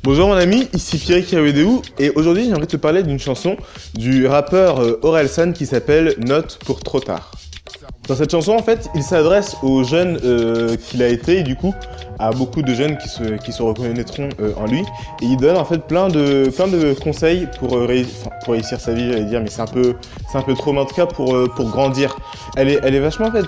Bonjour mon ami, ici Pierre Kiawedeou et aujourd'hui j'aimerais te parler d'une chanson du rappeur Orelsan qui s'appelle Note pour trop tard. Dans cette chanson en fait, il s'adresse aux jeunes qu'il a été et du coup à beaucoup de jeunes qui se reconnaîtront en lui et il donne en fait plein de conseils pour réussir sa vie, j'allais dire, mais c'est un peu trop, mais en tout cas pour grandir. Elle est vachement en fait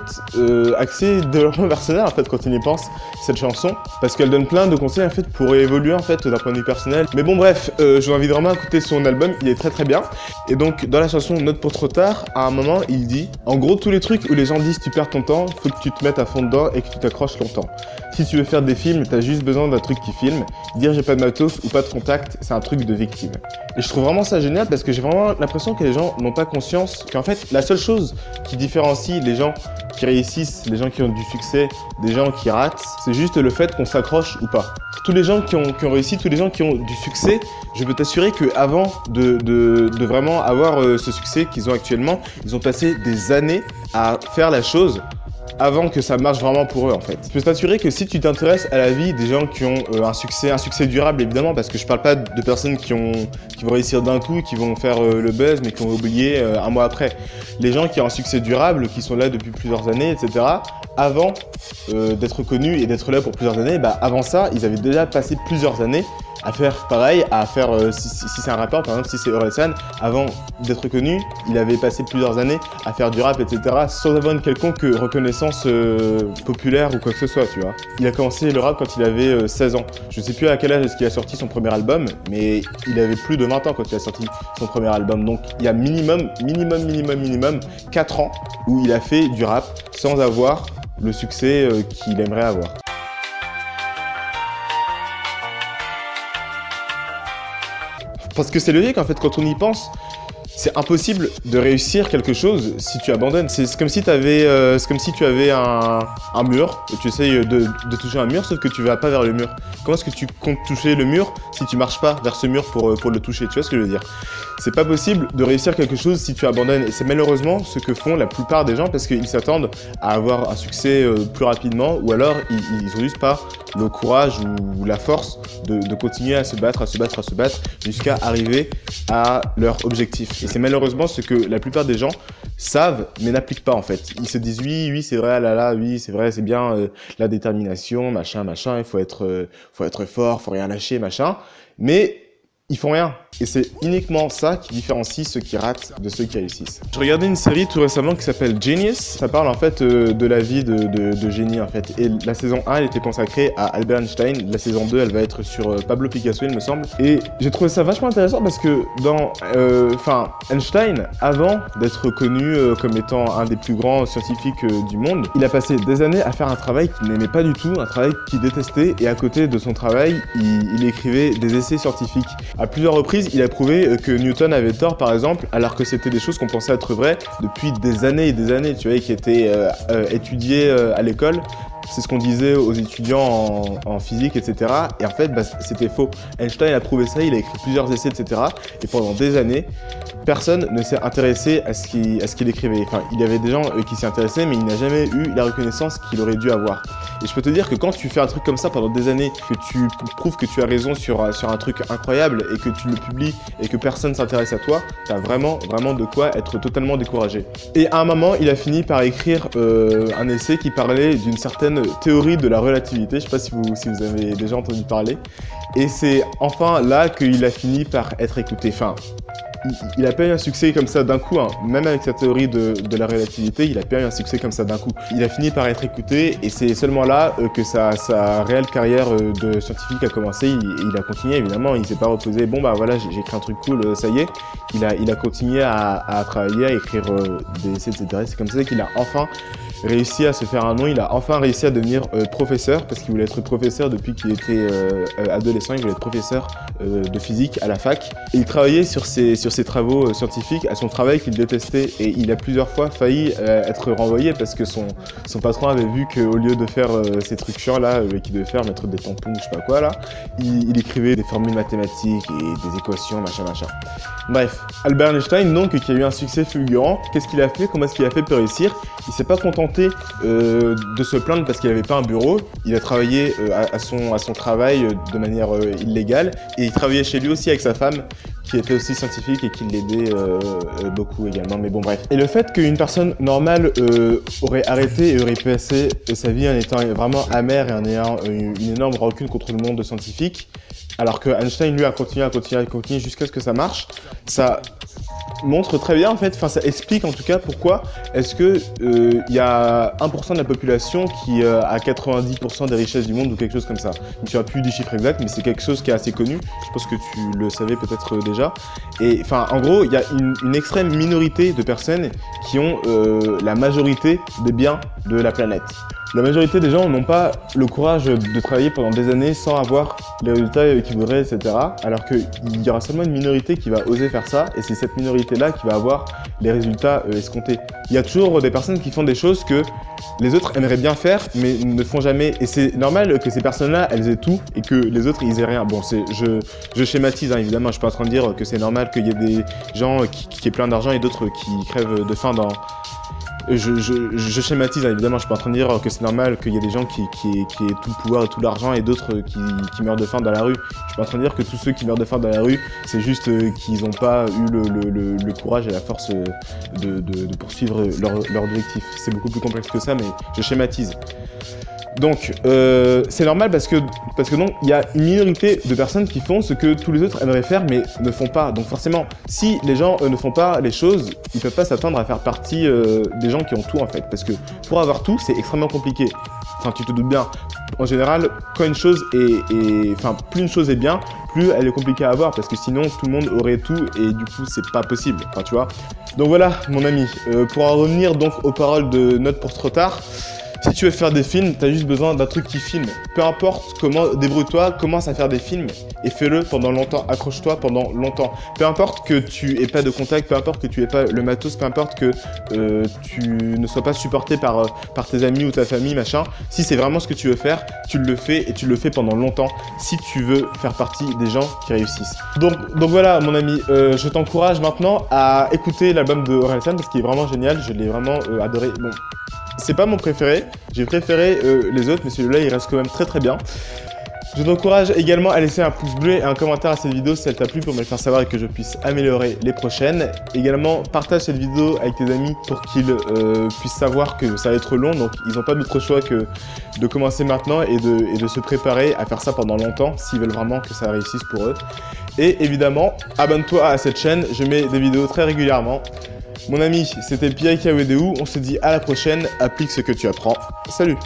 axée développement personnel en fait quand il y pense cette chanson parce qu'elle donne plein de conseils en fait pour évoluer en fait d'un point de vue personnel. Mais bon bref, je vous invite vraiment à écouter son album, il est très bien. Et donc dans la chanson Note pour trop tard, à un moment il dit en gros tous les trucs où les gens disent tu perds ton temps, faut que tu te mettes à fond dedans et que tu t'accroches longtemps. Si tu veux faire des films, t'as juste besoin d'un truc qui filme. Dire j'ai pas de matos ou pas de contact, c'est un truc de victime. Et je trouve vraiment ça génial parce que j'ai vraiment l'impression que les gens n'ont pas conscience qu'en fait la seule chose qui différencie les gens qui réussissent, les gens qui ont du succès, des gens qui ratent, c'est juste le fait qu'on s'accroche ou pas. Tous les gens qui ont réussi, tous les gens qui ont du succès, je peux t'assurer qu'avant de vraiment avoir ce succès qu'ils ont actuellement, ils ont passé des années à faire la chose avant que ça marche vraiment pour eux en fait. Je peux t'assurer que si tu t'intéresses à la vie des gens qui ont un succès durable évidemment, parce que je parle pas de personnes qui vont réussir d'un coup, qui vont faire le buzz mais qui vont oublier un mois après. Les gens qui ont un succès durable, qui sont là depuis plusieurs années, etc. Avant d'être connus et d'être là pour plusieurs années, avant ça, ils avaient déjà passé plusieurs années à faire pareil, à faire, si c'est un rappeur, par exemple, si c'est Orelsan, avant d'être connu, il avait passé plusieurs années à faire du rap, etc., sans avoir une quelconque reconnaissance populaire ou quoi que ce soit, tu vois. Il a commencé le rap quand il avait 16 ans. Je sais plus à quel âge est-ce qu'il a sorti son premier album, mais il avait plus de 20 ans quand il a sorti son premier album. Donc il y a minimum 4 ans où il a fait du rap sans avoir le succès qu'il aimerait avoir. Parce que c'est logique en fait, quand on y pense, c'est impossible de réussir quelque chose si tu abandonnes. C'est comme si tu avais un mur, et tu essayes de toucher un mur, sauf que tu vas pas vers le mur. Comment est-ce que tu comptes toucher le mur si tu marches pas vers ce mur pour le toucher? Tu vois ce que je veux dire? C'est pas possible de réussir quelque chose si tu abandonnes. Et c'est malheureusement ce que font la plupart des gens parce qu'ils s'attendent à avoir un succès plus rapidement ou alors ils ont juste pas le courage ou la force de continuer à se battre jusqu'à arriver à leur objectif. Et c'est malheureusement ce que la plupart des gens savent mais n'appliquent pas en fait. Ils se disent oui c'est vrai, oui c'est vrai, c'est bien la détermination, machin, il faut être fort, faut rien lâcher, machin. Mais ils font rien. Et c'est uniquement ça qui différencie ceux qui ratent de ceux qui réussissent. Je regardais une série tout récemment qui s'appelle Genius. Ça parle en fait de la vie de génie en fait. Et la saison 1 elle était consacrée à Albert Einstein. La saison 2 elle va être sur Pablo Picasso il me semble. Et j'ai trouvé ça vachement intéressant parce que dans Einstein, avant d'être connu comme étant un des plus grands scientifiques du monde, il a passé des années à faire un travail qu'il n'aimait pas du tout, un travail qu'il détestait. Et à côté de son travail, il écrivait des essais scientifiques. À plusieurs reprises, il a prouvé que Newton avait tort, par exemple, alors que c'était des choses qu'on pensait être vraies depuis des années et des années, tu vois, qui étaient étudiées à l'école. C'est ce qu'on disait aux étudiants en physique, etc. Et en fait, c'était faux. Einstein a prouvé ça, il a écrit plusieurs essais, etc. Et pendant des années, personne ne s'est intéressé à ce qu'il écrivait. Enfin, il y avait des gens qui s'y intéressaient, mais il n'a jamais eu la reconnaissance qu'il aurait dû avoir. Et je peux te dire que quand tu fais un truc comme ça pendant des années, que tu prouves que tu as raison sur un truc incroyable et que tu le publies et que personne ne s'intéresse à toi, t'as vraiment de quoi être totalement découragé. Et à un moment, il a fini par écrire un essai qui parlait d'une certaine théorie de la relativité. Je sais pas si vous avez déjà entendu parler. Et c'est enfin là qu'il a fini par être écouté. Enfin, il a pas eu un succès comme ça d'un coup, hein. Même avec sa théorie de la relativité, il a pas eu un succès comme ça d'un coup. Il a fini par être écouté et c'est seulement là que sa réelle carrière de scientifique a commencé. Il a continué évidemment, il s'est pas reposé, bon bah voilà j'ai écrit un truc cool, ça y est. Il a continué à travailler, à écrire des essais, etc. C'est comme ça qu'il a enfin réussi à se faire un nom, il a enfin réussi à devenir professeur parce qu'il voulait être professeur depuis qu'il était adolescent, il voulait être professeur de physique à la fac. Et il travaillait sur ses ses travaux scientifiques à son travail qu'il détestait. Et il a plusieurs fois failli être renvoyé parce que son patron avait vu qu'au lieu de faire ces trucs chiants là, qu'il devait faire, mettre des tampons, je sais pas quoi là, il écrivait des formules mathématiques et des équations, machin. Bref, Albert Einstein donc, qui a eu un succès fulgurant, qu'est-ce qu'il a fait? Comment est-ce qu'il a fait pour réussir? Il s'est pas contenté de se plaindre parce qu'il avait pas un bureau, il a travaillé à son travail de manière illégale, et il travaillait chez lui aussi avec sa femme, qui était aussi scientifique et qui l'aidait beaucoup également, mais bon bref. Et le fait qu'une personne normale aurait arrêté et aurait passé sa vie en étant vraiment amer et en ayant une énorme rancune contre le monde scientifique, alors que Einstein lui a continué jusqu'à ce que ça marche, ça montre très bien en fait, enfin ça explique en tout cas pourquoi est-ce que y a 1% de la population qui a 90% des richesses du monde ou quelque chose comme ça. Je ne me souviens plus du chiffre exact, mais c'est quelque chose qui est assez connu, je pense que tu le savais peut-être déjà. Et enfin en gros, il y a une extrême minorité de personnes qui ont la majorité des biens de la planète. La majorité des gens n'ont pas le courage de travailler pendant des années sans avoir les résultats qu'ils voudraient, etc. Alors qu'il y aura seulement une minorité qui va oser faire ça, et c'est cette minorité-là qui va avoir les résultats escomptés. Il y a toujours des personnes qui font des choses que les autres aimeraient bien faire, mais ne font jamais. Et c'est normal que ces personnes-là, elles aient tout, et que les autres, ils aient rien. Bon, je schématise, hein, évidemment, je suis pas en train de dire que c'est normal qu'il y ait des gens qui aient plein d'argent et d'autres qui crèvent de faim dans... Je schématise, hein, évidemment, je suis pas en train de dire que c'est normal qu'il y ait des gens qui aient tout le pouvoir et tout l'argent et d'autres qui meurent de faim dans la rue. Je suis pas en train de dire que tous ceux qui meurent de faim dans la rue, c'est juste qu'ils n'ont pas eu le courage et la force de poursuivre leur objectif. C'est beaucoup plus complexe que ça, mais je schématise. Donc, c'est normal parce que non, il y a une minorité de personnes qui font ce que tous les autres aimeraient faire mais ne font pas. Donc forcément, si les gens ne font pas les choses, ils peuvent pas s'attendre à faire partie des gens qui ont tout en fait. Parce que pour avoir tout, c'est extrêmement compliqué. Enfin, tu te doutes bien. En général, quand une chose enfin, plus une chose est bien, plus elle est compliquée à avoir parce que sinon tout le monde aurait tout et du coup c'est pas possible. Enfin, tu vois. Donc voilà, mon ami. Pour en revenir donc aux paroles de Note pour trop tard. Si tu veux faire des films, t'as juste besoin d'un truc qui filme. Peu importe comment, débrouille-toi, commence à faire des films et fais-le pendant longtemps, accroche-toi pendant longtemps. Peu importe que tu aies pas de contact, peu importe que tu aies pas le matos, peu importe que tu ne sois pas supporté par tes amis ou ta famille, machin. Si c'est vraiment ce que tu veux faire, tu le fais et tu le fais pendant longtemps si tu veux faire partie des gens qui réussissent. Donc voilà mon ami, je t'encourage maintenant à écouter l'album de Orelsan parce qu'il est vraiment génial, je l'ai vraiment adoré. Bon. C'est pas mon préféré, j'ai préféré les autres, mais celui-là il reste quand même très bien. Je t'encourage également à laisser un pouce bleu et un commentaire à cette vidéo si elle t'a plu pour me le faire savoir et que je puisse améliorer les prochaines. Également, partage cette vidéo avec tes amis pour qu'ils puissent savoir que ça va être long, donc ils n'ont pas d'autre choix que de commencer maintenant et de se préparer à faire ça pendant longtemps s'ils veulent vraiment que ça réussisse pour eux. Et évidemment, abonne-toi à cette chaîne, je mets des vidéos très régulièrement. Mon ami, c'était Pierre Kawedeou, on se dit à la prochaine, applique ce que tu apprends. Salut!